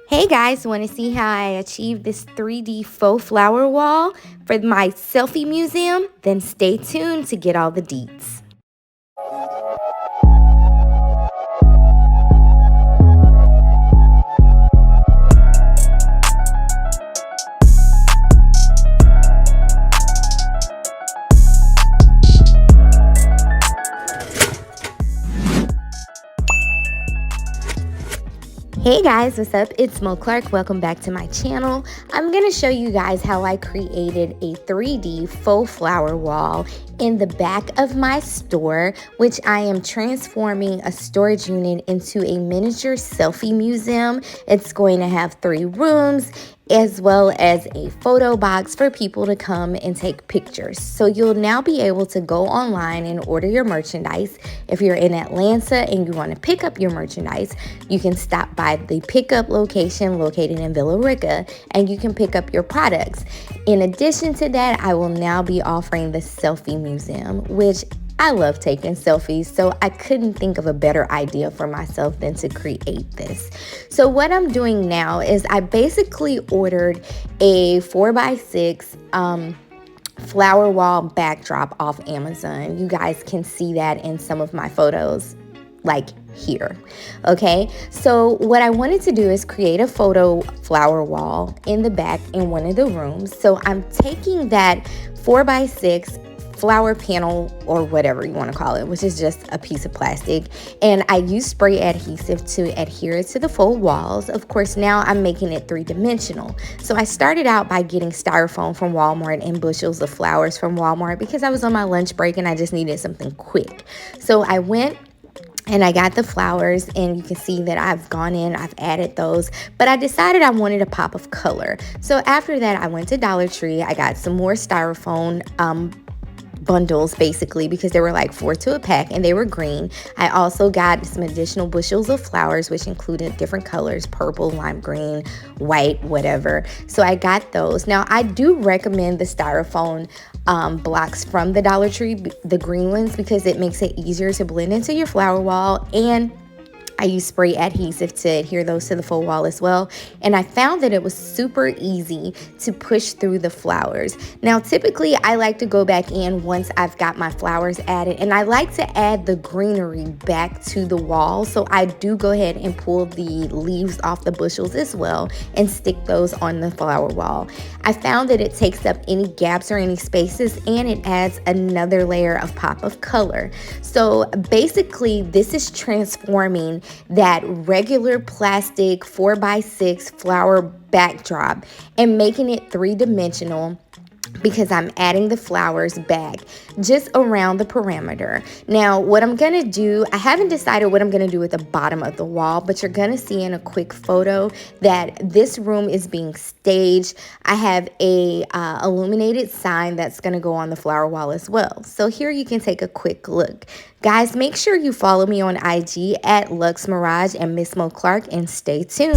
Hey guys, want to see how I achieved this 3D faux flower wall for my selfie museum? Then stay tuned to get all the deets. Hey guys, what's up? It's Mo Clark. Welcome back to my channel. I'm going to show you guys how I created a 3D faux flower wall in the back of my store, which I am transforming a storage unit into a miniature selfie museum. It's going to have 3 rooms as well as a photo box for people to come and take pictures. So you'll now be able to go online and order your merchandise. If you're in Atlanta and you want to pick up your merchandise, you can stop by the pickup location located in Villa Rica and you can pick up your products. In addition to that, I will now be offering the selfie museum, which I love taking selfies, so I couldn't think of a better idea for myself than to create this. So what I'm doing now is I basically ordered a 4x6 flower wall backdrop off Amazon. You guys can see that in some of my photos, like here. Okay, so what I wanted to do is create a photo flower wall in the back in one of the rooms. So I'm taking that 4x6 flower panel or whatever you want to call it, which is just a piece of plastic, and I use spray adhesive to adhere it to the full walls. Of course, now I'm making it 3-dimensional. So I started out by getting styrofoam from Walmart and bushels of flowers from Walmart because I was on my lunch break and I just needed something quick. So I went and I got the flowers, and you can see that I've gone in, I've added those, but I decided I wanted a pop of color. So after that, I went to Dollar Tree. I got some more styrofoam bundles basically because they were like 4 to a pack and they were green. I also got some additional bushels of flowers, which included different colors: purple, lime green, white, whatever. So I got those. Now I do recommend the styrofoam blocks from the Dollar Tree, the green ones, because it makes it easier to blend into your flower wall, and I use spray adhesive to adhere those to the full wall as well. And I found that it was super easy to push through the flowers. Now, typically, I like to go back in once I've got my flowers added, and I like to add the greenery back to the wall. So I do go ahead and pull the leaves off the bushels as well and stick those on the flower wall. I found that it takes up any gaps or any spaces, and it adds another layer of pop of color. So basically, this is transforming that regular plastic 4x6 flower backdrop and making it 3-dimensional, because I'm adding the flowers back just around the perimeter. Now, what I'm gonna do, I haven't decided what I'm gonna do at the bottom of the wall, but you're gonna see in a quick photo that this room is being staged. I have a illuminated sign that's gonna go on the flower wall as well. So here you can take a quick look. Guys, make sure you follow me on IG at Luxe Myraj and Miss Mo Clark, and stay tuned.